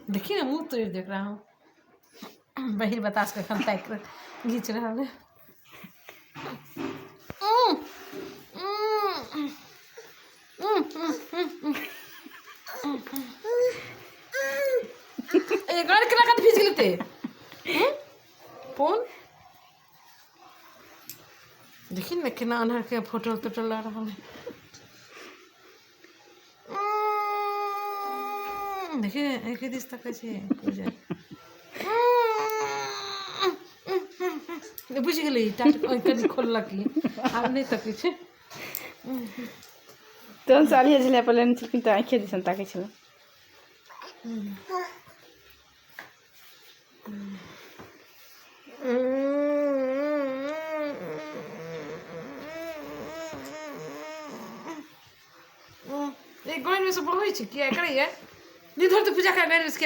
देखिए ना मुंह तो देख रहा हूँ बहिर बतास का खन पैक घींच रहा है एक और के लगत भीज लेते फोन देखिए ना कितना अनहर के फोटो तो ला रहा है देखिए एक ही दिस तक कैसे बुझ गई टाट खोल की आब नहीं तक छै तहन सालिए झले पलेन छलखिन तऽ आँखि दिसन ताकै छलै एक गोइन में से बढ़ै छै किया करैया दिन भर तो पूजा कर गए उसके